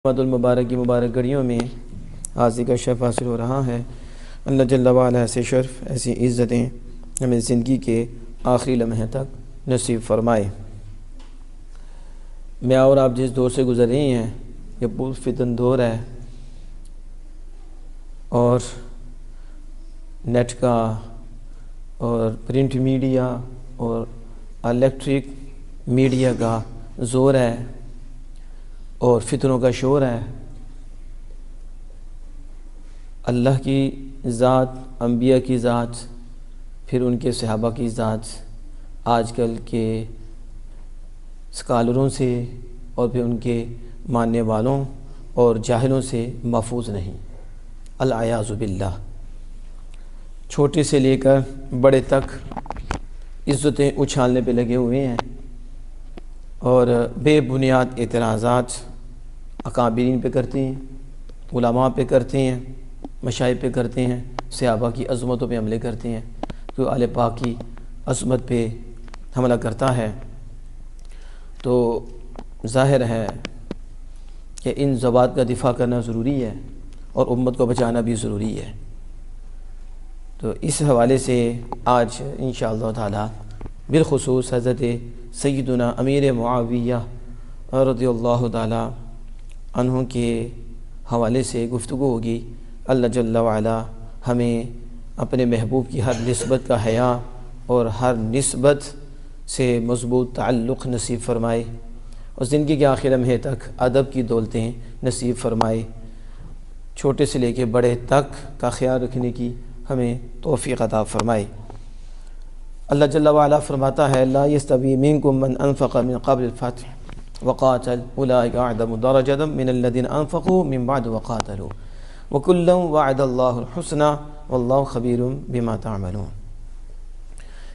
محمد المبارک کی مبارک گھڑیوں میں حاضری کا شرف حاصل ہو رہا ہے۔ اللہ جل وعلا ایسے شرف، ایسی عزتیں ہمیں زندگی کے آخری لمحے تک نصیب فرمائے۔ میں اور آپ جس دور سے گزر رہی ہیں یہ بہت فتن دور ہے، اور نیٹ کا اور پرنٹ میڈیا اور الیکٹرک میڈیا کا زور ہے اور فتنوں کا شور ہے۔ اللہ کی ذات، انبیاء کی ذات، پھر ان کے صحابہ کی ذات آج کل کے اسکالروں سے اور پھر ان کے ماننے والوں اور جاہلوں سے محفوظ نہیں، العیاذ باللہ۔ چھوٹے سے لے کر بڑے تک عزتیں اچھالنے پہ لگے ہوئے ہیں اور بے بنیاد اعتراضات اکابرین پہ کرتے ہیں، علماء پہ کرتے ہیں، مشائخ پہ کرتے ہیں، صحابہ کی عظمتوں پہ حملے کرتے ہیں۔ تو آل پاک کی عظمت پہ حملہ کرتا ہے تو ظاہر ہے کہ ان ذوات کا دفاع کرنا ضروری ہے اور امت کو بچانا بھی ضروری ہے۔ تو اس حوالے سے آج انشاءاللہ تعالی بالخصوص حضرت سیدنا امیر معاویہ رضی اللہ تعالی عنہ کے حوالے سے گفتگو ہوگی۔ اللہ جل وعلا ہمیں اپنے محبوب کی ہر نسبت کا حیا اور ہر نسبت سے مضبوط تعلق نصیب فرمائے اور زندگی کے آخر لمحے تک ادب کی دولتیں نصیب فرمائے، چھوٹے سے لے کے بڑے تک کا خیال رکھنے کی ہمیں توفیق عطا فرمائے۔ اللہ جل وعلا فرماتا ہے لا یستوی منکم من انفق من قبل الفتح وقاتل اولئک اعظم درجۃ من الذین انفقوا من بعد وقاتلوا وکلا وعد اللہ الحسنى واللہ خبیر بما تعملون۔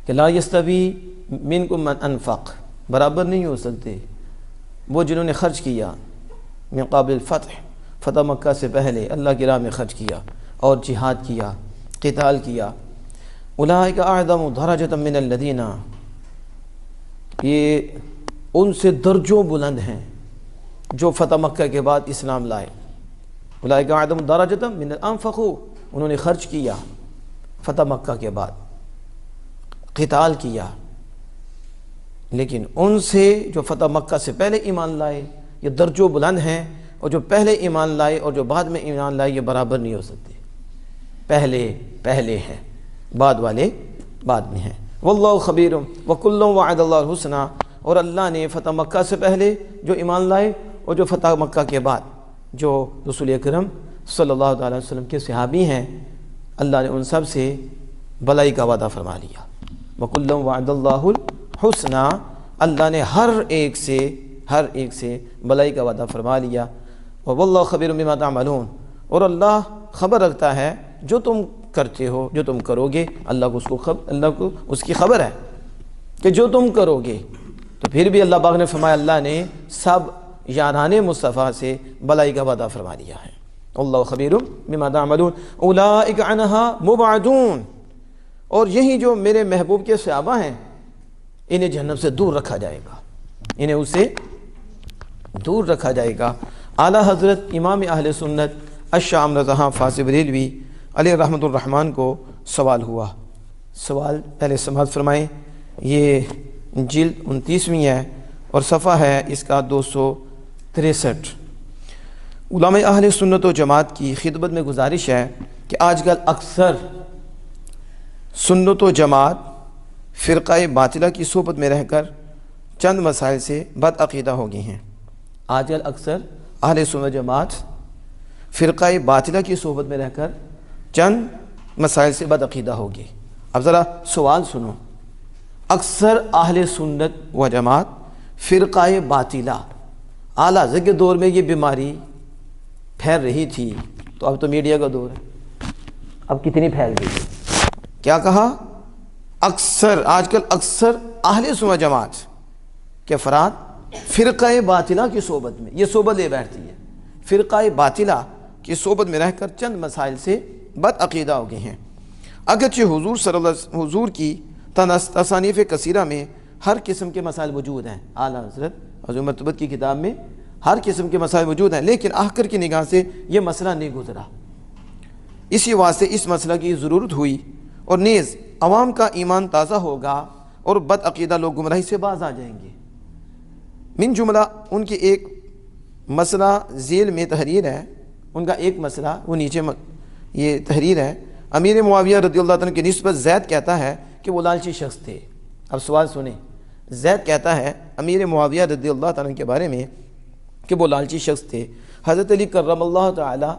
کہ لا یستوی منکم من انفق، برابر نہیں ہو سکتے وہ جنہوں نے خرچ کیا من قبل الفتح، فتح مکہ سے پہلے اللہ کی راہ میں خرچ کیا اور جہاد کیا، قتال کیا۔ اولئک اعظم درجۃ من الذین، یہ ان سے درجوں بلند ہیں جو فتح مکہ کے بعد اسلام لائے۔ اولئک اعظم درجۃ من انفقوا، انہوں نے خرچ کیا فتح مکہ کے بعد، قتال کیا، لیکن ان سے جو فتح مکہ سے پہلے ایمان لائے یہ درجوں بلند ہیں، اور جو پہلے ایمان لائے اور جو بعد میں ایمان لائے یہ برابر نہیں ہو سکتے۔ پہلے ہیں، بعد والے بعد میں ہیں۔ واللہ خبیر وکل وعد اللہ الحسنى، اور اللہ نے فتح مکہ سے پہلے جو ایمان لائے اور جو فتح مکہ کے بعد جو رسول اکرم صلی اللہ تعالی وسلم کے صحابی ہیں، اللہ نے ان سب سے بھلائی کا وعدہ فرما لیا۔ وَكُلًّا وَعَدَ اللَّهُ الْحُسْنَى، اللہ نے ہر ایک سے بھلائی کا وعدہ فرما لیا۔ وَوَاللَّهُ خَبِيرٌ بِمَا تَعْمَلُونَ، اور اللہ خبر رکھتا ہے جو تم کرتے ہو، جو تم کرو گے، اللہ کو اس کی خبر ہے کہ جو تم کرو گے۔ تو پھر بھی اللہ پاک نے فرمایا اللہ نے سب یاران مصطفیٰ سے بھلائی کا وعدہ فرما لیا ہے۔ اللہ خبیر بما تعملون اولئک عنہا مبعدون، اور یہی جو میرے محبوب کے صحابہ ہیں انہیں جہنم سے دور رکھا جائے گا، انہیں اس سے دور رکھا جائے گا۔ اعلیٰ حضرت امام اہل سنت الشام رضا فاضل بریلوی علیہ رحمۃ الرحمن کو سوال ہوا۔ سوال پہلے سماعت فرمائیں۔ یہ جلد 29ویں ہے اور صفحہ ہے اس کا 263۔ علماء اہل سنت و جماعت کی خدمت میں گزارش ہے کہ آج کل اکثر سنت و جماعت فرقہ باطلہ کی صحبت میں رہ کر چند مسائل سے بد عقیدہ ہو گئی ہیں۔ آج کل اکثر اہل سنت و جماعت فرقہ باطلہ کی صحبت میں رہ کر چند مسائل سے بد عقیدہ ہو گئی۔ اب ذرا سوال سنو، اکثر اہل سنت و جماعت فرقہ باطلہ، اعلیٰ حضرت کے دور میں یہ بیماری پھیل رہی تھی، تو اب تو میڈیا کا دور ہے، اب کتنی پھیل گئی ہے۔ کیا کہا؟ آج کل اکثر اہل سنت و جماعت کے افراد فرقہ باطلہ کی صحبت میں، یہ صحبت لے بیٹھتی ہے، فرقہ باطلہ کی صحبت میں رہ کر چند مسائل سے بد عقیدہ ہو گئے ہیں۔ اگرچہ حضور کی تصانیف کثیرہ میں ہر قسم کے مسائل موجود ہیں، اعلیٰ حضرت عظیم مرتبت کی کتاب میں ہر قسم کے مسائل موجود ہیں، لیکن آخر کی نگاہ سے یہ مسئلہ نہیں گزرا، اسی واسطے اس مسئلہ کی ضرورت ہوئی، اور نیز عوام کا ایمان تازہ ہوگا اور بد عقیدہ لوگ گمراہی سے باز آ جائیں گے۔ من جملہ ان کی ایک مسئلہ ذیل میں تحریر ہے، ان کا ایک مسئلہ وہ نیچے یہ تحریر ہے، امیر معاویہ رضی اللہ عنہ کی نسبت زید کہتا ہے کہ وہ لالچی شخص تھے۔ اب سوال سنیں، زید کہتا ہے امیر معاویہ رضی اللہ عنہ کے بارے میں کہ وہ لالچی شخص تھے۔ حضرت علی کرم اللہ تعالی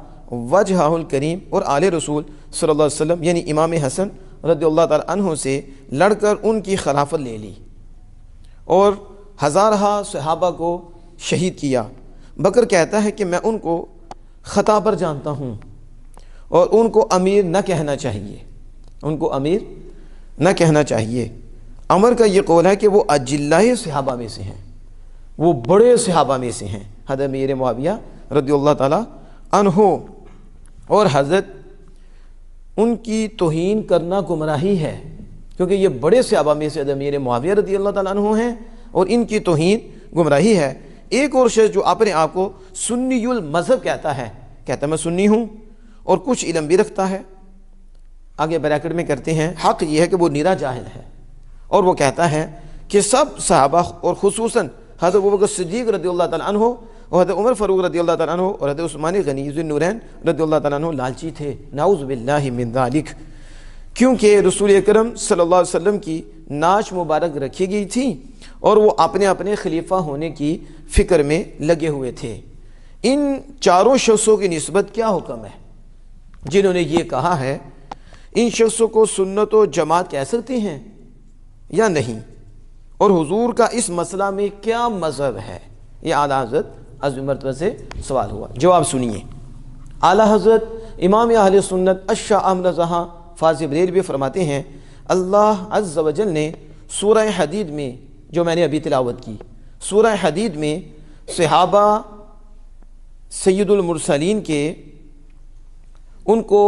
وجہہ الکریم اور آل رسول صلی اللہ علیہ وسلم یعنی امام حسن رضی اللہ تعالی عنہ سے لڑ کر ان کی خلافت لے لی اور ہزارہ صحابہ کو شہید کیا۔ بکر کہتا ہے کہ میں ان کو خطا پر جانتا ہوں اور ان کو امیر نہ کہنا چاہیے، ان کو امیر نہ کہنا چاہیے۔ عمر کا یہ قول ہے کہ وہ اجلائے صحابہ میں سے ہیں، وہ بڑے صحابہ میں سے ہیں، حضرت امیر معاویہ رضی اللہ تعالی عنہ، اور حضرت ان کی توہین کرنا گمراہی ہے، کیونکہ یہ بڑے صحابہ میں سے حضرت امیر معاویہ رضی اللہ تعالی عنہ ہیں اور ان کی توہین گمراہی ہے۔ ایک اور شخص جو اپنے آپ کو سنی المذہب کہتا ہے میں سنی ہوں اور کچھ علم بھی رکھتا ہے، آگے بریکٹ میں کرتے ہیں، حق یہ ہے کہ وہ نیرا جاہل ہے، اور وہ کہتا ہے کہ سب صحابہ اور خصوصاً حضرت ابوبکر صدیق رضی اللہ تعالیٰ عنہ اور حضرت عمر فاروق رضی اللہ تعالیٰ عنہ اور حضرت عثمان غنی ذو النورین رضی اللہ تعالیٰ عنہ لالچی تھے، نعوذ باللہ من ذالک، کیونکہ رسول اکرم صلی اللہ علیہ وسلم کی ناش مبارک رکھی گئی تھی اور وہ اپنے اپنے خلیفہ ہونے کی فکر میں لگے ہوئے تھے۔ ان چاروں شخصوں کی نسبت کیا حکم ہے جنہوں نے یہ کہا ہے؟ ان شخصوں کو سنت و جماعت کہہ سکتے ہیں یا نہیں؟ اور حضور کا اس مسئلہ میں کیا مذہب ہے؟ یہ اعلیٰ حضرت عظیم مرتبہ سے سوال ہوا، جواب سنیے۔ اعلیٰ حضرت امام اہل سنت الشاہ احمد رضا فاضل بریلوی فرماتے ہیں، اللہ عز و جل نے سورہ حدید میں، جو میں نے ابھی تلاوت کی، سورہ حدید میں صحابہ سید المرسلین کے ان کو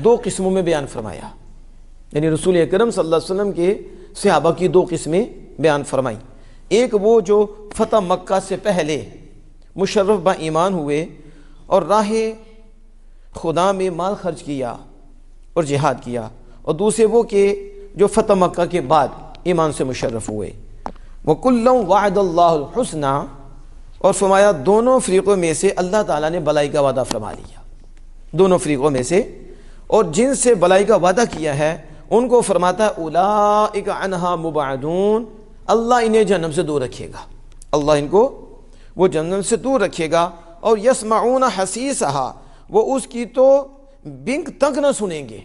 دو قسموں میں بیان فرمایا، یعنی رسول اکرم صلی اللہ علیہ وسلم کے صحابہ کی دو قسمیں بیان فرمائی۔ ایک وہ جو فتح مکہ سے پہلے مشرف با ایمان ہوئے اور راہ خدا میں مال خرچ کیا اور جہاد کیا، اور دوسرے وہ کہ جو فتح مکہ کے بعد ایمان سے مشرف ہوئے۔ وَكُلًّا وَعَدَ اللَّهُ الْحُسْنَى، اور فرمایا دونوں فریقوں میں سے اللہ تعالیٰ نے بلائی کا وعدہ فرما لیا، دونوں فریقوں میں سے، اور جن سے بلائی کا وعدہ کیا ہے ان کو فرماتا ہے اولئک عنہا مبعدون، اللہ انہیں جہنم سے دور رکھے گا، اللہ ان کو وہ جہنم سے دور رکھے گا، اور یسمعون حسیسہا، وہ اس کی تو بنک تک نہ سنیں گے،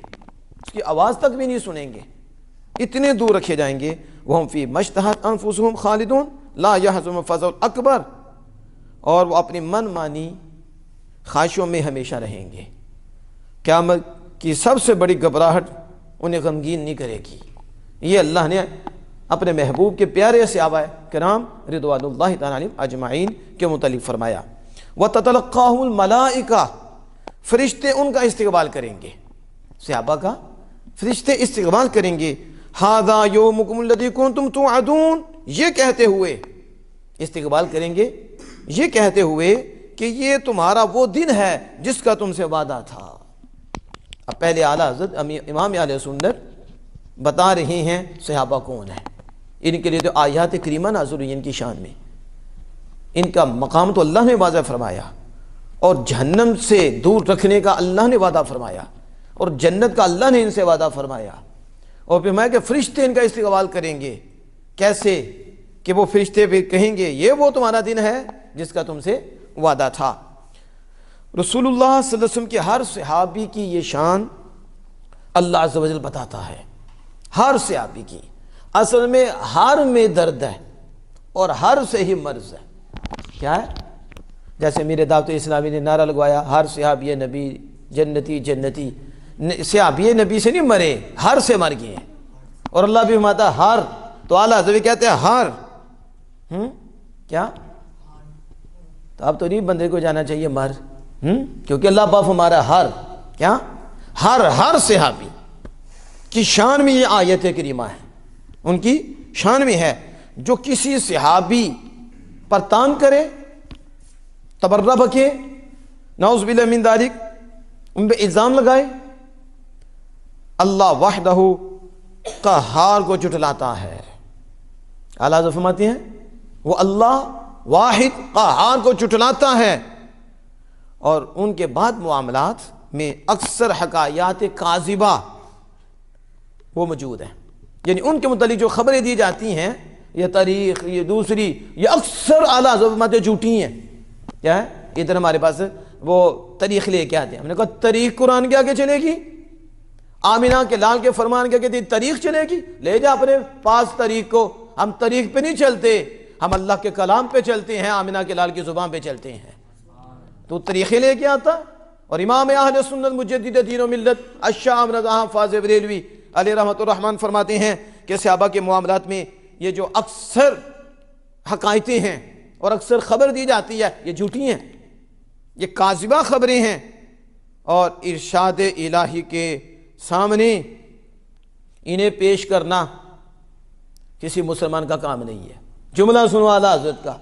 اس کی آواز تک بھی نہیں سنیں گے، اتنے دور رکھے جائیں گے۔ وَهُمْ فِي مَا اشْتَهَتْ أَنفُسُهُمْ خَالِدُونَ لَا يَحْزُنُهُمُ الْفَزْعُ الْأَكْبَرُ، اور وہ اپنی من مانی خواہشوں میں ہمیشہ رہیں گے، قیامت کی سب سے بڑی گھبراہٹ انہیں غمگین نہیں کرے گی۔ یہ اللہ نے اپنے محبوب کے پیارے صحابہ کرام رضوان اللہ تعالیٰ علیہم اجمعین کے متعلق فرمایا، وَتَتَلَقَّاهُ الْمَلَائِكَةُ، فرشتے ان کا استقبال کریں گے، صحابہ کا فرشتے استقبال کریں گے، هَذَا يَوْمُكُمُ الَّذِي كُنْتُمْ تُوعَدُونَ، یہ کہتے ہوئے استقبال کریں گے، یہ کہتے ہوئے کہ یہ تمہارا وہ دن ہے جس کا تم سے وعدہ تھا۔ اب پہلے اعلیٰ حضرت امام اہل سنت بتا رہے ہیں صحابہ کون ہیں، ان کے لیے تو آیات کریمہ نازل ہوئی ان کی شان میں، ان کا مقام تو اللہ نے واضح فرمایا، اور جہنم سے دور رکھنے کا اللہ نے وعدہ فرمایا، اور جنت کا اللہ نے ان سے وعدہ فرمایا، اور پھر میں کہ فرشتے ان کا استقبال کریں گے۔ کیسے کہ وہ فرشتے بھی کہیں گے یہ وہ تمہارا دن ہے جس کا تم سے وعدہ تھا۔ رسول اللہ صلی اللہ علیہ وسلم کے ہر صحابی کی یہ شان اللہ عز و جل بتاتا ہے، ہر صحابی کی، اصل میں ہر میں درد ہے اور ہر سے ہی مرض ہے۔ کیا ہے؟ جیسے میرے دعوت اسلامی نے نعرہ لگوایا ہر صحابی نبی جنتی جنتی، صحابی نبی سے نہیں مرے، ہر سے مر گئے ہیں، اور اللہ بھی فرماتا ہر، تو اعلیٰ حضرت کہتے ہیں ہر، کیا؟ تو اب تو نہیں بندے کو جانا چاہیے مر، کیونکہ اللہ پاک ہمارا ہر، کیا؟ ہر صحابی کی شان میں یہ آیت کریمہ ہے، ان کی شان میں ہے، جو کسی صحابی پر تان کرے تبرہ بکے، نعوذ باللہ من ذالک، ان پہ الزام لگائے، اللہ وحدہ قہار کو جھٹلاتا ہے۔ اعلیٰ حضرت فرماتے ہیں وہ اللہ واحد قہار کو جھٹلاتا ہے، اور ان کے بعد معاملات میں اکثر حکایات کاذبہ وہ موجود ہیں، یعنی ان کے متعلق جو خبریں دی جاتی ہیں، یہ تاریخ، یہ دوسری، یہ اکثر اعلیٰ حضرت فرماتے جھوٹی ہیں۔ کیا ہے؟ ادھر ہمارے پاس وہ تاریخ لے کے آتے ہیں، ہم نے کہا تاریخ قرآن کے آگے چلے گی؟ آمینہ کے لال کے فرمان کے آگے تاریخ چلے گی؟ لے جا اپنے پاس تاریخ کو، ہم تاریخ پہ نہیں چلتے، ہم اللہ کے کلام پہ چلتے ہیں، آمینہ کے لال کی زبان پہ چلتے ہیں۔ تو تاریخیں لے کے آتا، اور امام اہل سنت مجدد دین و ملت الشام رضا حفاظ بریلوی علیہ رحمۃ الرحمن فرماتے ہیں کہ صحابہ کے معاملات میں یہ جو اکثر حقائقیں ہیں اور اکثر خبر دی جاتی ہے، یہ جھوٹی ہیں، یہ کاذبہ خبریں ہیں، اور ارشاد الہی کے سامنے انہیں پیش کرنا کسی مسلمان کا کام نہیں ہے۔ جملہ سنو اعلیٰ حضرت کا،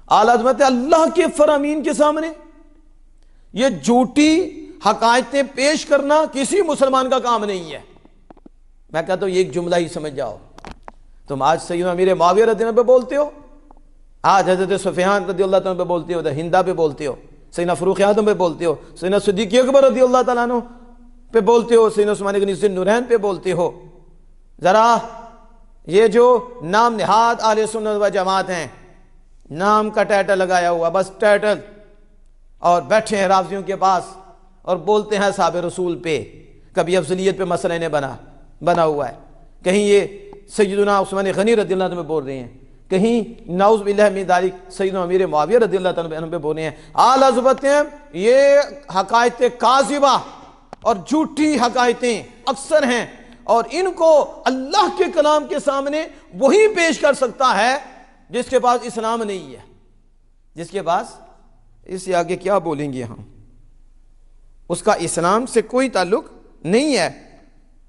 اعلیٰ حضرت اللہ کے فرامین کے سامنے یہ جھوٹی حقائقیں پیش کرنا کسی مسلمان کا کام نہیں ہے۔ میں کہتا ہوں یہ ایک جملہ ہی سمجھ جاؤ۔ تم آج سیدنا امیر معاویہ رضی اللہ عنہ پہ بولتے ہو، آج حضرت سفیان رضی اللہ تعالیٰ پہ بولتے ہو، ہندا پہ بولتے ہو، سیدنا فاروق اعظم پہ بولتے ہو، سیدنا صدیق اکبر رضی اللہ تعالیٰ عنہ پہ بولتے ہو، سیدنا عثمان غنی ذی النورین پہ بولتے ہو۔ ذرا یہ جو نام نہاد اہل سنت و جماعت ہیں، نام کا ٹائٹل لگایا ہوا، بس ٹائٹل، اور بیٹھے ہیں رافضیوں کے پاس اور بولتے ہیں صحابہ رسول پہ، کبھی افضلیت پہ مسئلہ انہیں بنا ہوا ہے، کہیں یہ سیدنا عثمان غنی رضی اللہ عنہ پہ بول رہے ہیں، کہیں نعوذ باللہ من ذالک سیدنا امیر معاویہ رضی اللہ تعالیٰ عنہ پہ بول رہے ہیں۔ اعلیٰ حضرت ہیں یہ حقائق کاذبہ اور جھوٹی حقائقیں اکثر ہیں، اور ان کو اللہ کے کلام کے سامنے وہی پیش کر سکتا ہے جس کے پاس اسلام نہیں ہے، جس کے پاس، اس سے آگے کیا بولیں گے ہم، اس کا اسلام سے کوئی تعلق نہیں ہے۔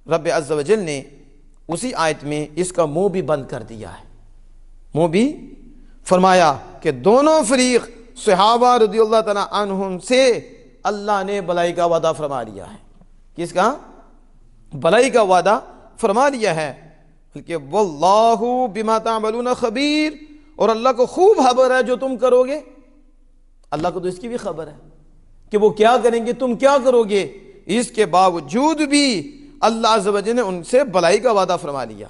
رب عز و جل نے اسی آیت میں اس کا منہ بھی بند کر دیا ہے، منہ بھی فرمایا کہ دونوں فریق صحابہ رضی اللہ تعالیٰ عنہم سے اللہ نے بلائی کا وعدہ فرما لیا ہے۔ کس کا؟ بلائی کا وعدہ فرما لیا ہے، بلکہ واللہ بما تعملون خبیر، اور اللہ کو خوب خبر ہے جو تم کرو گے۔ اللہ کو تو اس کی بھی خبر ہے کہ وہ کیا کریں گے، تم کیا کرو گے، اس کے باوجود بھی اللہ عز و جل نے ان سے بلائی کا وعدہ فرما لیا۔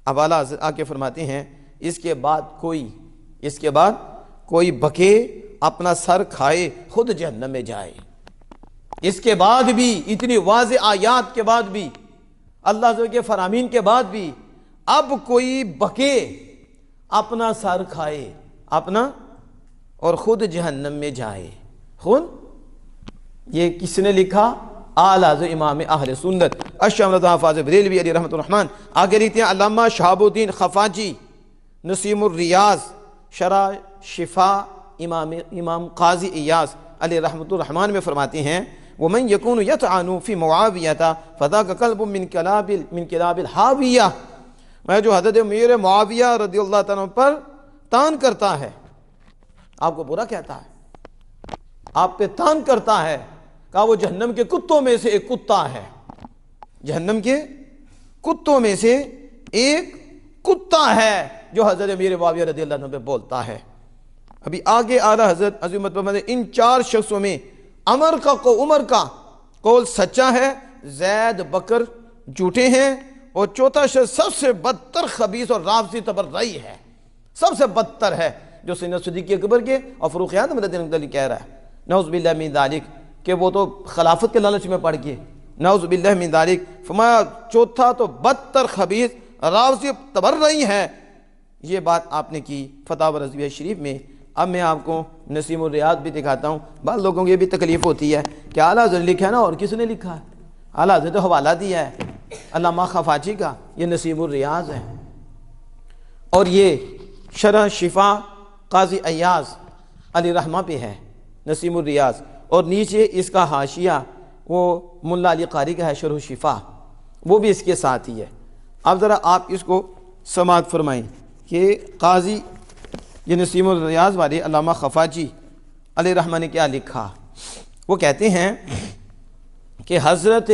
اب اعلیٰ آ کے فرماتے ہیں اس کے بعد کوئی بکے اپنا سر کھائے خود جہنم میں جائے۔ اس کے بعد بھی، اتنی واضح آیات کے بعد بھی، اللہ عز و جل کے فرامین کے بعد بھی، اب کوئی بکے اپنا سر کھائے اپنا اور خود جہنم میں جائے۔ خود یہ کس نے لکھا؟ اعلیٰ حضرت امام اہل سنت الشام رضا حفاظ بریلوی علیہ رحمۃ الرحمن۔ آگے لکھتے ہیں علامہ شہاب الدین خفاجی نسیم الریاض شرح شفا امام قاضی ایاز علیہ رحمۃ الرحمن میں فرماتے ہیں وَمَنْ يَكُونُ يَطْعَنُ فِي مُعَاوِيَةَ فَذَاكَ قَلْبٌ مِنْ كِلَابِ الْحَاوِيَةِ، میں جو حضرت امیر معاویہ رضی اللہ تعالیٰ پر تان کرتا ہے، آپ کو برا کہتا ہے، آپ پہ تان کرتا ہے، کہا وہ جہنم کے کتوں میں سے ایک کتا ہے، جہنم کے کتوں میں سے ایک کتا ہے جو حضرت امیر معاویہ رضی اللہ عنہ پہ بولتا ہے۔ ابھی آگے اعلیٰ حضرت عظیمت فرماتے ہیں ان چار شخصوں میں عمر کا قول سچا ہے، زید بکر جھوٹے ہیں، اور چوتھا شخص سب سے بدتر خبیث اور رافضی تبرئی ہے، سب سے بدتر ہے، جو سیدنا صدیق اکبر کے اور فاروق اعظم رضی اللہ عنہ کہہ رہا ہے نعوذ باللہ من ذالک کہ وہ تو خلافت کے لالچ میں پڑ گئے، نعوذ باللہ من ذالک۔ فرمایا چوتھا تو بدتر خبیث رافضی تبرئی ہے۔ یہ بات آپ نے کی فتاوی رضویہ شریف میں۔ اب میں آپ کو نسیم الریاض بھی دکھاتا ہوں۔ بعض لوگوں کو یہ بھی تکلیف ہوتی ہے کہ اعلیٰ حضرت لکھا ہے نا، اور کس نے لکھا ہے؟ اعلیٰ حضرت تو حوالہ دیا ہے علامہ خفاجی کا، یہ نسیم الریاض ہے، اور یہ شرح شفا قاضی ایاز علی رحمہ پہ ہے نسیم الریاض، اور نیچے اس کا حاشیہ وہ ملا علی قاری کا ہے شرح شفا، وہ بھی اس کے ساتھ ہی ہے۔ اب ذرا آپ اس کو سماعت فرمائیں کہ قاضی یہ نسیم الریاض والے علامہ خفاجی علیہ رحمہ نے کیا لکھا، وہ کہتے ہیں کہ حضرت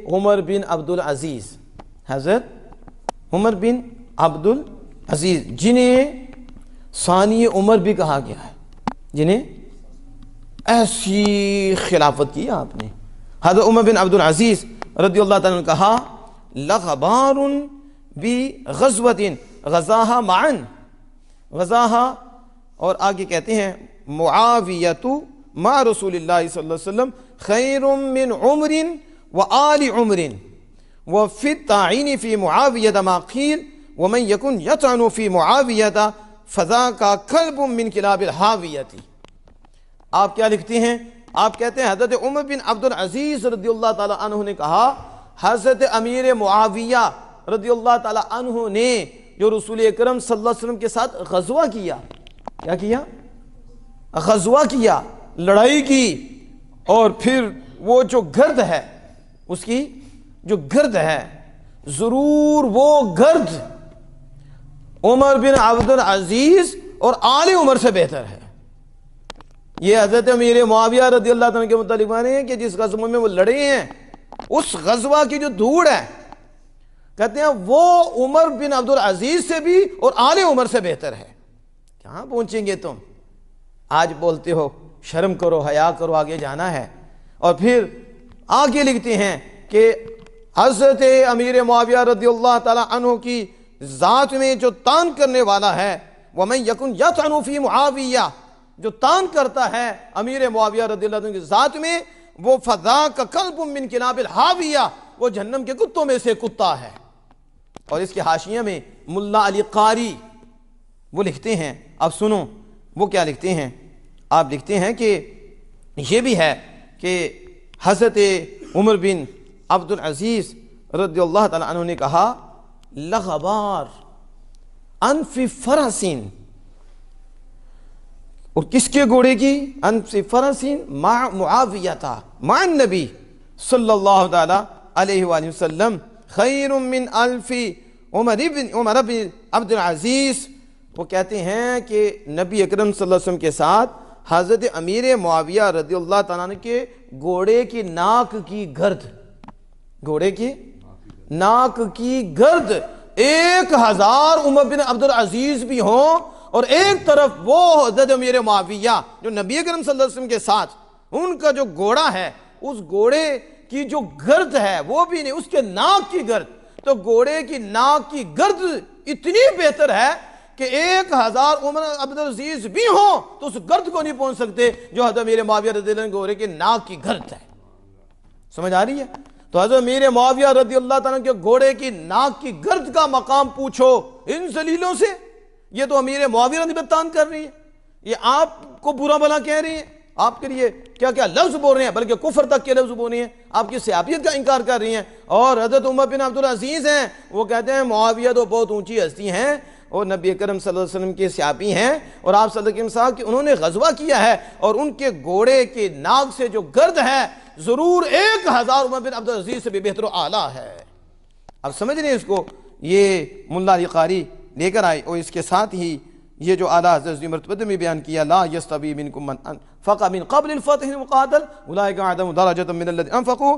عمر بن عبدالعزیز، حضرت عمر بن عبدالعزیز جنہیں ثانی عمر بھی کہا گیا ہے، جنہیں ایسی خلافت کی آپ نے، حضرت عمر بن عبدالعزیز رضی اللہ تعالیٰ نے کہا لغبار بغزوۃ غزاها معا، غزاها، اور آگے کہتے ہیں معاویۃ مع رسول اللہ صلی اللہ علیہ وسلم خیر من عمر وآل عمر وفی الطاعین فی معاویۃ ما قیل ومن یکن یطعن فی معاویۃ فذاک کلب من کلاب الحاویۃ۔ آپ کیا لکھتے ہیں؟ آپ کہتے ہیں حضرت عمر بن عبدالعزیز رضی اللہ تعالیٰ عنہ نے کہا حضرت امیر معاویہ رضی اللہ تعالیٰ عنہ نے جو رسول اکرم صلی اللہ علیہ وسلم کے ساتھ غزوہ کیا، کیا کیا؟ غزوہ کیا، لڑائی کی، اور پھر وہ جو گرد ہے، اس کی جو گرد ہے، ضرور وہ گرد عمر بن عبدالعزیز اور آل عمر سے بہتر ہے۔ یہ حضرت امیر معاویہ رضی اللہ عنہ کے متعلق مانے ہیں کہ جس غزوہ میں وہ لڑے ہیں، اس غزوہ کی جو دھوڑ ہے، کہتے ہیں وہ عمر بن عبدالعزیز سے بھی اور آل عمر سے بہتر ہے۔ کہاں پہنچیں گے تم؟ آج بولتے ہو شرم کرو، حیا کرو، آگے جانا ہے، اور پھر آگے لکھتے ہیں کہ حضرت امیر معاویہ رضی اللہ تعالیٰ عنہ کی ذات میں جو طعن کرنے والا ہے، وَمَن يَكُنْ يَطْعَنُ فِي مُعَاوِيَّةٍ، جو طعن کرتا ہے امیر معاویہ رضی اللہ عنہ کی ذات میں، وہ فَذَاكَ كَلْبٌ مِّن كِلَابِ الْحَاوِيَّةِ، وہ جہنم کے کتوں میں سے کتا ہے۔ اور اس کے حاشیہ میں ملا علی قاری وہ لکھتے ہیں، اب سنو وہ کیا لکھتے ہیں۔ آپ لکھتے ہیں کہ یہ بھی ہے کہ حضرت عمر بن عبدالعزیز رضی اللہ تعالیٰ عنہ نے کہا لغبار انف فرسین، اور کس کے گھوڑے کی؟ انف فرسین مع معاویہ مع النبی صلی اللہ تعالیٰ علیہ وآلہ وسلم خیر من الف عمر بن عبدالعزیز۔ وہ کہتے ہیں کہ نبی اکرم صلی اللہ علیہ وسلم کے ساتھ حضرت امیر معاویہ رضی اللہ تعالیٰ عنہ کے گھوڑے کی ناک کی گرد، گھوڑے کی ناک کی گرد 1000 عمر بن عبدالعزیز بھی ہوں، اور ایک طرف وہ حضرت امیر معاویہ جو نبی اکرم صلی اللہ علیہ وسلم کے ساتھ ان کا جو گھوڑا ہے، اس گھوڑے کی جو گرد ہے وہ بھی نہیں، اس کے ناک کی گرد، تو گھوڑے کی ناک کی گرد اتنی بہتر ہے کہ 1000 عمر عبدالعزیز بھی ہوں تو اس گرد کو نہیں پہنچ سکتے جو حضرت امیر معاویہ رضی اللہ عنہ گھوڑے کے ناک کی گرد ہے۔ سمجھ آ رہی ہے؟ تو حضرت امیر معاویہ رضی اللہ تعالیٰ کے گھوڑے کی ناک کی گرد کا مقام پوچھو ان ذلیلوں سے۔ یہ تو امیر معاویہ رضی اللہ تعالیٰ کر رہی ہے، یہ آپ کو برا بھلا کہہ رہی ہیں، آپ کے لیے کیا کیا لفظ بول رہے ہیں، بلکہ کفر تک کے لفظ بول رہے ہیں، آپ کی صحابیت کا انکار کر رہی ہیں۔ اور حضرت عمر بن عبدالعزیز ہیں، وہ کہتے ہیں معاویہ تو بہت اونچی ہستی ہیں اور نبی اکرم صلی اللہ علیہ وسلم کے صحابی ہیں، اور آپ صلی اللہ علیہ وسلم کہ انہوں نے غزوہ کیا ہے، اور ان کے گھوڑے کے ناک سے جو گرد ہے ضرور 1000 عمر بن عبدالعزیز سے بھی بہتر و اعلیٰ ہے۔ اب سمجھ رہے ہیں اس کو؟ یہ ملا علی قاری لے کر آئے، اور اس کے ساتھ ہی یہ جو اعلیٰ حضرت مرتبہ میں بیان کیا لا یستوی منکم من انفق من قبل الفتح وقاتل اولئک اعظم درجۃ من الذین انفقوا،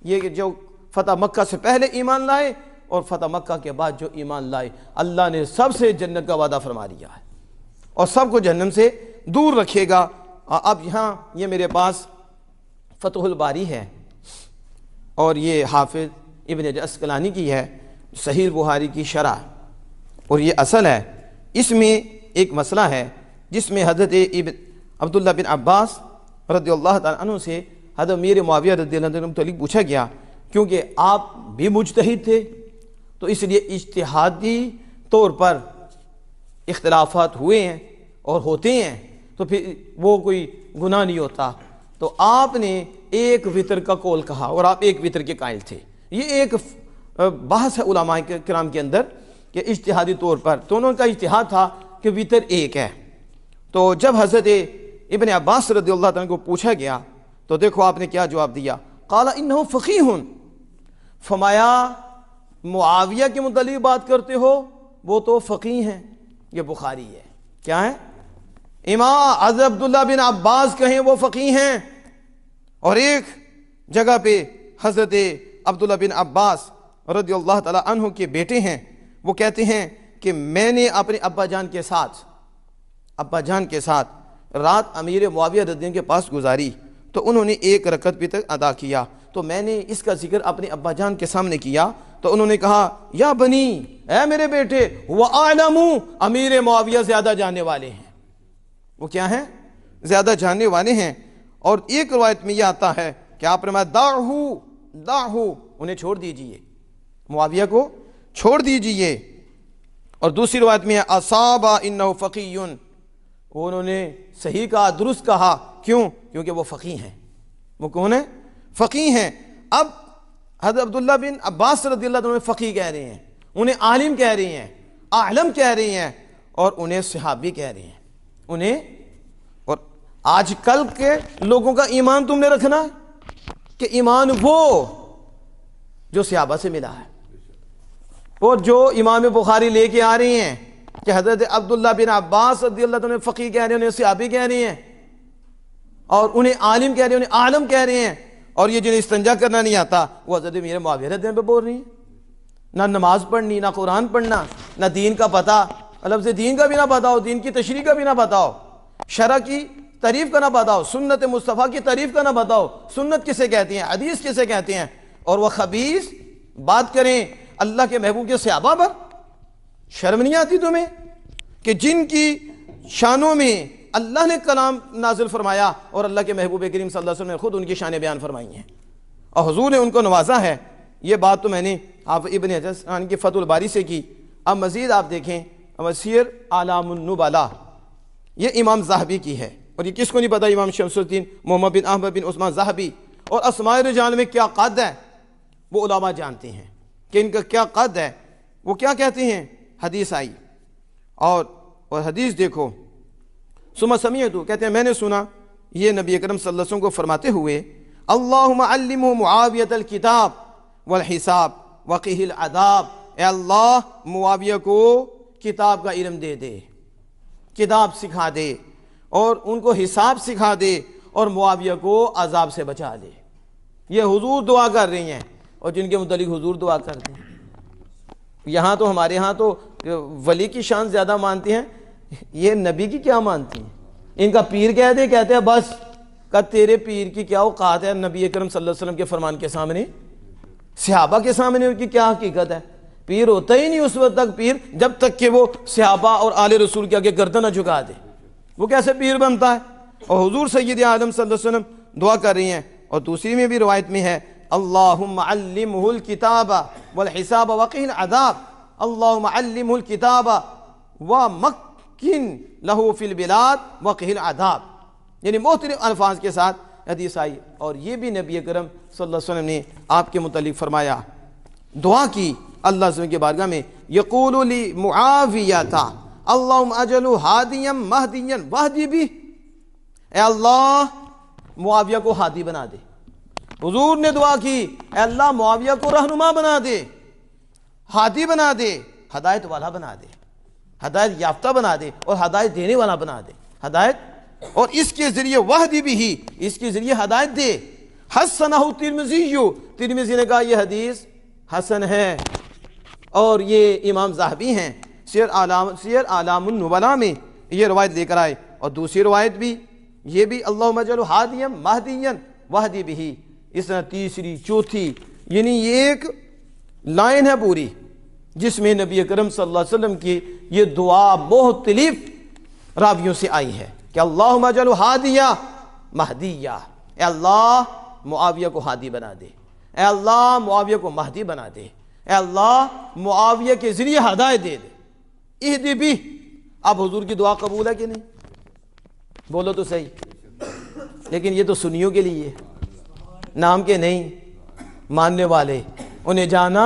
یہ جو فتح مکہ سے پہلے ایمان لائے اور فتح مکہ کے بعد جو ایمان لائے، اللہ نے سب سے جنت کا وعدہ فرما دیا ہے اور سب کو جہنم سے دور رکھے گا۔ اب یہاں یہ میرے پاس فتح الباری ہے، اور یہ حافظ ابن عسقلانی کی ہے، صحیح بخاری کی شرح، اور یہ اصل ہے۔ اس میں ایک مسئلہ ہے جس میں حضرت عبداللہ بن عباس رضی اللہ تعالیٰ عنہ سے حضرت امیر معاویہ رضی اللہ عنہ متعلق پوچھا گیا، کیونکہ آپ بھی مجتہد تھے تو اس لیے اجتہادی طور پر اختلافات ہوئے ہیں اور ہوتے ہیں، تو پھر وہ کوئی گناہ نہیں ہوتا۔ تو آپ نے ایک وتر کا قول کہا اور آپ ایک وتر کے قائل تھے۔ یہ ایک بحث ہے علماء کرام کے اندر کہ اجتہادی طور پر دونوں کا اجتہاد تھا کہ وتر ایک ہے۔ تو جب حضرت ابن عباس رضی اللہ عنہ کو پوچھا گیا تو دیکھو آپ نے کیا جواب دیا، قال انہ فقیہ، فرمایا معاویہ کے متعلق بات کرتے ہو وہ تو فقیہ ہیں۔ یہ بخاری ہے، کیا ہے؟ امام حضرت عبداللہ بن عباس کہیں وہ فقیہ ہیں، اور ایک جگہ پہ حضرت عبداللہ بن عباس رضی اللہ تعالیٰ عنہ کے بیٹے ہیں، وہ کہتے ہیں کہ میں نے اپنے ابا جان کے ساتھ رات امیر معاویہ رضی اللہ عنہ کے پاس گزاری، تو انہوں نے 1 رکعت بھی تک ادا کیا، تو میں نے اس کا ذکر اپنے ابا جان کے سامنے کیا تو انہوں نے کہا یا بنی، اے میرے بیٹے، وَأَعْلَمُ، امیر معاویہ زیادہ جاننے والے ہیں، وہ کیا ہیں؟ زیادہ جاننے والے ہیں۔ اور ایک روایت میں یہ آتا ہے کہ آپ نے دعہو، انہیں چھوڑ دیجئے، معاویہ کو چھوڑ دیجئے۔ اور دوسری روایت میں اصابا انہ فقی، انہوں نے صحیح کہا، درست کہا، کیوں؟ کیونکہ وہ فقی ہیں۔ وہ کون ہیں؟ فقی ہیں۔ اب حضرت عبداللہ بن عباس رضی اللہ عنہ فقی کہہ رہے ہیں، انہیں عالم کہہ رہے ہیں، عالم کہہ رہے ہیں، اور انہیں صحابی کہہ رہے ہیں انہیں۔ اور آج کل کے لوگوں کا ایمان تم نے رکھنا ہے کہ ایمان وہ جو صحابہ سے ملا ہے، اور جو امام بخاری لے کے آ رہے ہیں کہ حضرت عبداللہ بن عباس رضی اللہ عنہ فقی کہہ رہے ہیں، انہیں صحابی کہہ رہے ہیں، اور انہیں عالم کہہ رہے ہیں، انہیں عالم کہہ رہے ہیں، اور یہ جنہیں استنجا کرنا نہیں آتا وہ حضرت امیر معاویہ رضی اللہ عنہ پہ بول رہی ہیں۔ نہ نماز پڑھنی، نہ قرآن پڑھنا، نہ دین کا پتہ، لفظ دین کا بھی نہ پتہ ہو، دین کی تشریح کا بھی نہ پتہ ہو، شرع کی تعریف کا نہ پتہ ہو، سنت مصطفیٰ کی تعریف کا نہ پتہ ہو، سنت کسے کہتے ہیں، حدیث کسے کہتے ہیں، اور وہ خبیث بات کریں اللہ کے محبوب کے صحابہ پر۔ شرم نہیں آتی تمہیں کہ جن کی شانوں میں اللہ نے کلام نازل فرمایا اور اللہ کے محبوب کریم صلی اللہ علیہ وسلم نے خود ان کی شانیں بیان فرمائی ہیں، اور حضور نے ان کو نوازا ہے۔ یہ بات تو میں نے آپ ابن حجر کی فتح الباری سے کی۔ اب مزید آپ دیکھیں سیر اعلام النبلاء، یہ امام ذہبی کی ہے، اور یہ کس کو نہیں پتا، امام شمس الدین محمد بن احمد بن عثمان ذہبی۔ اور اسماء رجال میں کیا قد ہے وہ علماء جانتے ہیں کہ ان کا کیا قد ہے۔ وہ کیا کہتے ہیں؟ حدیث آئی اور حدیث دیکھو، ثم سمعت، کہتے ہیں میں نے سنا یہ نبی اکرم صلی اللہ علیہ وسلم کو فرماتے ہوئے، اللہم علمہ معاویۃ الکتاب والحساب وقہ العذاب، اے اللہ معاویہ کو کتاب کا علم دے دے، کتاب سکھا دے، اور ان کو حساب سکھا دے، اور معاویہ کو عذاب سے بچا دے۔ یہ حضور دعا کر رہی ہیں، اور جن کے متعلق حضور دعا کرتے ہیں۔ یہاں تو ہمارے ہاں تو ولی کی شان زیادہ مانتے ہیں، یہ نبی کی کیا مانتی ہیں؟ ان کا پیر کہہ دے، کہتے ہیں بس کہ تیرے پیر کی کیا اوقات ہے نبی اکرم صلی اللہ علیہ وسلم کے فرمان کے سامنے، صحابہ کے سامنے ان کی کیا حقیقت ہے؟ پیر ہوتا ہی نہیں اس وقت تک پیر جب تک کہ وہ صحابہ اور آل رسول کے آگے گردن نہ جھکا دے، وہ کیسے پیر بنتا ہے؟ اور حضور سید عالم صلی اللہ علیہ وسلم دعا کر رہی ہیں۔ اور دوسری میں بھی روایت میں ہے، اللہم علمہ الکتاب والحساب وقہ العذاب، اللہم علمہ الکتاب ومکن لہو فی البلاد وقہ العذاب، یعنی مختلف الفاظ کے ساتھ حدیث آئی۔ اور یہ بھی نبی اکرم صلی اللہ علیہ وسلم نے آپ کے متعلق فرمایا، دعا کی اللہ علیہ وسلم کے بارگاہ میں، یقول لی معاویہ اللہم اجلو ہادیا مہدیا واہدی بھی، اے اللہ معاویہ کو ہادی بنا دے۔ حضور نے دعا کی، اے اللہ معاویہ کو رہنما بنا دے، ہادی بنا دے، ہدایت والا بنا دے، ہدایت یافتہ بنا دے، اور ہدایت دینے والا بنا دے، ہدایت، اور اس کے ذریعے وحدی بھی ہی، اس کے ذریعے ہدایت دے۔ حسنہ ترمذی، ترمذی نے کہا یہ حدیث حسن ہے، اور یہ امام ذہبی ہیں سیر اعلام النبلاء میں یہ روایت لے کر آئے۔ اور دوسری روایت بھی یہ بھی اللہم اجعلہ ہادیا مہدیا واہدی بھی، اس طرح تیسری چوتھی، یعنی یہ ایک لائن ہے پوری جس میں نبی اکرم صلی اللہ علیہ وسلم کی یہ دعا مختلف راویوں سے آئی ہے کہ اللہم اجعلہ ہادیا مہدیا، اے اللہ معاویہ کو ہادی بنا دے، اے اللہ معاویہ کو مہدی بنا دے، اے اللہ معاویہ کے ذریعے ہدایت دے دے، اہدی بھی۔ اب حضور کی دعا قبول ہے کہ نہیں؟ بولو تو صحیح۔ لیکن یہ تو سنیوں کے لیے، نام کے نہیں، ماننے والے، انہیں جانا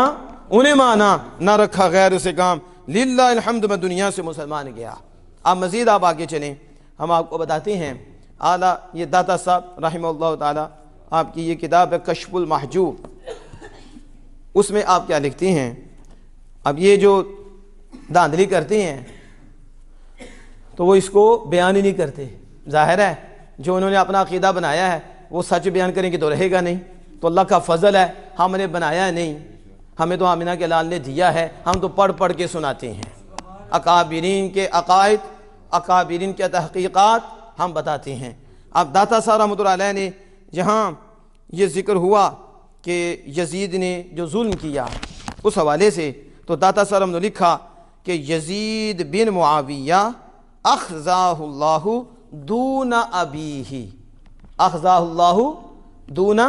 انہیں مانا، نہ رکھا غیر سے کام، للہ الحمد میں دنیا سے مسلمان گیا۔ اب مزید آپ آگے چلیں، ہم آپ کو بتاتے ہیں اعلیٰ یہ داتا صاحب رحمہ اللہ تعالیٰ، آپ کی یہ کتاب ہے کشف المحجوب، اس میں آپ کیا لکھتے ہیں؟ اب یہ جو دھاندلی کرتے ہیں تو وہ اس کو بیان ہی نہیں کرتے. ظاہر ہے جو انہوں نے اپنا عقیدہ بنایا ہے وہ سچ بیان کریں گے تو رہے گا نہیں. تو اللہ کا فضل ہے, ہم نے بنایا نہیں, ہمیں تو آمینہ کے لال نے دیا ہے, ہم تو پڑھ پڑھ کے سناتے ہیں. اکابرین کے عقائد, اکابرین کے تحقیقات ہم بتاتے ہیں. اب داتا صاحب رحمۃ اللہ علیہ نے جہاں یہ ذکر ہوا کہ یزید نے جو ظلم کیا اس حوالے سے, تو داتا صاحب نے لکھا کہ یزید بن معاویہ اخزاہ اللہ دون ابیہ, اخزاہ اللہ دون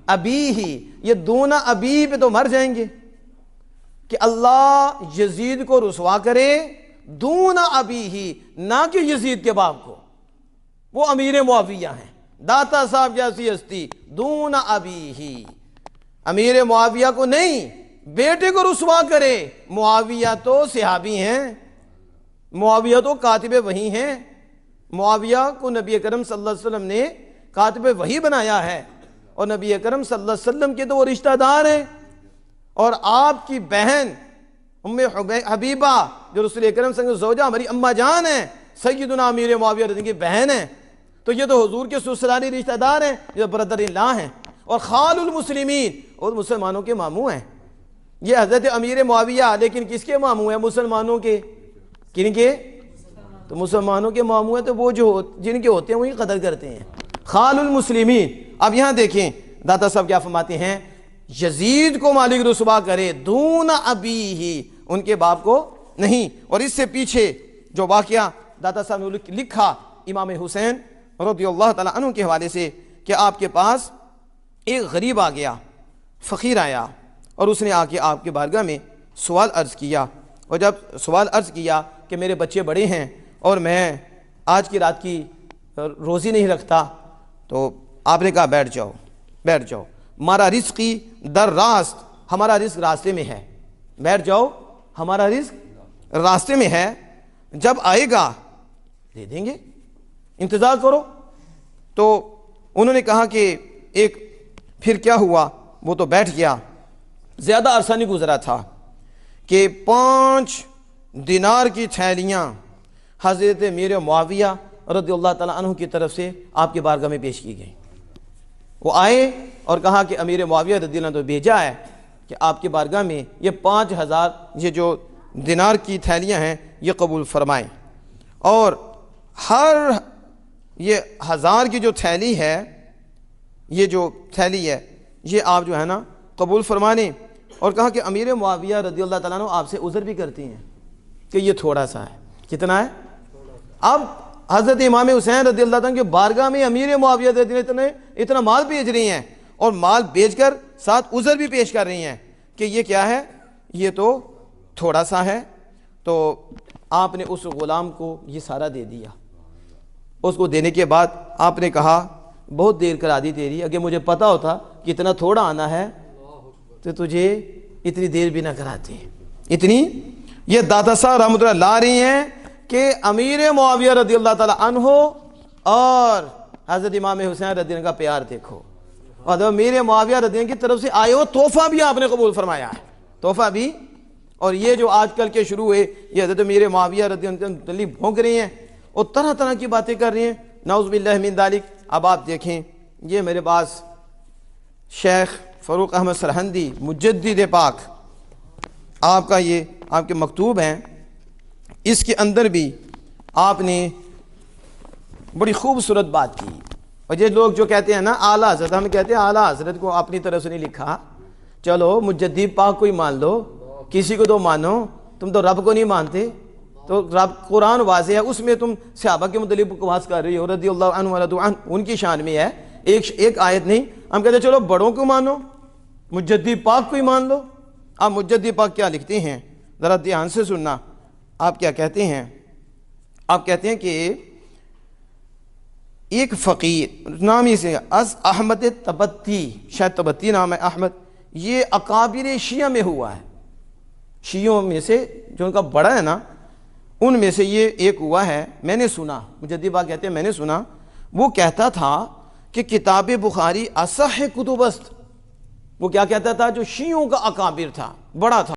ابیہ, یہ دون ابی پہ تو مر جائیں گے کہ اللہ یزید کو رسوا کرے دون ابیہ, نہ کہ یزید کے باپ کو, وہ امیر معاویہ ہیں. داتا صاحب جیسی ہستی دون ابیہ, امیر معاویہ کو نہیں بیٹے کو رسوا کرے. معاویہ تو صحابی ہیں, معاویہ تو کاتب وحی ہیں, معاویہ کو نبی اکرم صلی اللہ علیہ وسلم نے کاتب وحی بنایا ہے, اور نبی اکرم صلی اللہ علیہ وسلم کے تو وہ رشتہ دار ہیں. اور آپ کی بہن ام حبیبہ جو رسول اکرم صلی اللہ علیہ وسلم زوجہ ہماری اماں جان ہیں, سیدنا امیر معاویہ رضی اللہ عنہ کی بہن ہیں, تو یہ تو حضور کے سسرالی رشتہ دار ہیں, یہ برادر اللہ ہیں, اور خال المسلمین, اور مسلمانوں کے ماموں ہیں. یہ حضرت امیر معاویہ لیکن کس کے ماموں ہیں؟ مسلمانوں کے. کن کے؟ تو مسلمانوں کے ماموں ہیں, تو وہ جو جن کے ہوتے ہیں وہی قدر کرتے ہیں, خال المسلمین. اب یہاں دیکھیں داتا صاحب کیا فرماتے ہیں, یزید کو مالک رسوا کرے دون ابیہ, ان کے باپ کو نہیں. اور اس سے پیچھے جو واقعہ داتا صاحب نے لکھا امام حسین رضی اللہ تعالیٰ عنہ کے حوالے سے, کہ آپ کے پاس ایک غریب آ گیا, فقیر آیا, اور اس نے آ کے آپ کے بارگاہ میں سوال عرض کیا. اور جب سوال عرض کیا کہ میرے بچے بڑے ہیں اور میں آج کی رات کی روزی نہیں رکھتا, تو آپ نے کہا بیٹھ جاؤ, بیٹھ جاؤ, ہمارا رزقی در راست, ہمارا رزق راستے میں ہے, بیٹھ جاؤ, ہمارا رزق راستے میں ہے, جب آئے گا دے دیں گے, انتظار کرو. تو انہوں نے کہا کہ ایک پھر کیا ہوا, وہ تو بیٹھ گیا. زیادہ عرصہ نہیں گزرا تھا کہ 5 دینار کی تھیلیاں حضرت امیر معاویہ رضی اللہ تعالیٰ عنہ کی طرف سے آپ کے بارگاہ میں پیش کی گئی. وہ آئے اور کہا کہ امیر معاویہ رضی اللہ عنہ تو بھیجا ہے کہ آپ کے بارگاہ میں یہ 5000 یہ جو دینار کی تھیلیاں ہیں یہ قبول فرمائیں, اور ہر یہ 1000 کی جو تھیلی ہے, یہ جو تھیلی ہے یہ آپ جو ہے نا قبول فرمانے. اور کہا کہ امیر معاویہ رضی اللہ تعالیٰ عنہ آپ سے عذر بھی کرتی ہیں کہ یہ تھوڑا سا ہے. کتنا ہے؟ اب حضرت امام حسین رضی اللہ عنہ کے بارگاہ میں امیر معاویہ رضی اللہ عنہ اتنا مال بھیج رہی ہیں, اور مال بھیج کر ساتھ عذر بھی پیش کر رہی ہیں کہ یہ کیا ہے, یہ تو تھوڑا سا ہے. تو آپ نے اس غلام کو یہ سارا دے دیا. اس کو دینے کے بعد آپ نے کہا بہت دیر کرا دی تیری, اگر مجھے پتا ہوتا کہ اتنا تھوڑا آنا ہے تو تجھے اتنی دیر بھی نہ کراتی. اتنی یہ داتا صاحب رحمۃ اللہ لا رہی ہیں کہ امیر معاویہ رضی اللہ تعالیٰ عنہ اور حضرت امام حسین رضی اللہ عنہ کا پیار دیکھو, اور امیر معاویہ رضی اللہ عنہ کی طرف سے آئے ہو تحفہ بھی آپ نے قبول فرمایا ہے, تحفہ بھی. اور یہ جو آج کل کے شروع ہوئے یہ حضرت امیر معاویہ رضی اللہ عنہ دلی بھونک رہی ہیں اور طرح طرح کی باتیں کر رہی ہیں, نعوذ باللہ من ذالک. اب آپ دیکھیں یہ میرے پاس شیخ فاروق احمد سرہندی مجدد پاک, آپ کا یہ آپ کے مکتوب ہیں, اس کے اندر بھی آپ نے بڑی خوبصورت بات کی. اور یہ لوگ جو کہتے ہیں نا اعلیٰ حضرت, ہم کہتے ہیں اعلیٰ حضرت کو اپنی طرف سے نہیں لکھا, چلو مجدد پاک کو ہی مان لو, کسی کو تو مانو, تم تو رب کو نہیں مانتے. تو رب قرآن واضح ہے, اس میں تم صحابہ کے متعلق بکواس کر رہی ہو, رضی اللہ عنہ ورضوا عنہ, ان کی شان میں ہے, ایک آیت نہیں. ہم کہتے ہیں چلو بڑوں کو مانو, مجدد پاک کو ہی مان لو. آپ مجدد پاک کیا لکھتے ہیں ذرا دھیان سے سننا. آپ کیا کہتے ہیں, آپ کہتے ہیں کہ ایک فقیر نام ہی سے از احمد تبتی, شاید تبتی نام ہے احمد, یہ اکابر شیعہ میں ہوا ہے, شیعوں میں سے جو ان کا بڑا ہے نا ان میں سے یہ ایک ہوا ہے. میں نے سنا, مجدد پاک کہتے ہیں میں نے سنا, وہ کہتا تھا کہ کتاب بخاری اصح کتب است. وہ کیا کہتا تھا, جو شیعوں کا اکابر تھا, بڑا تھا.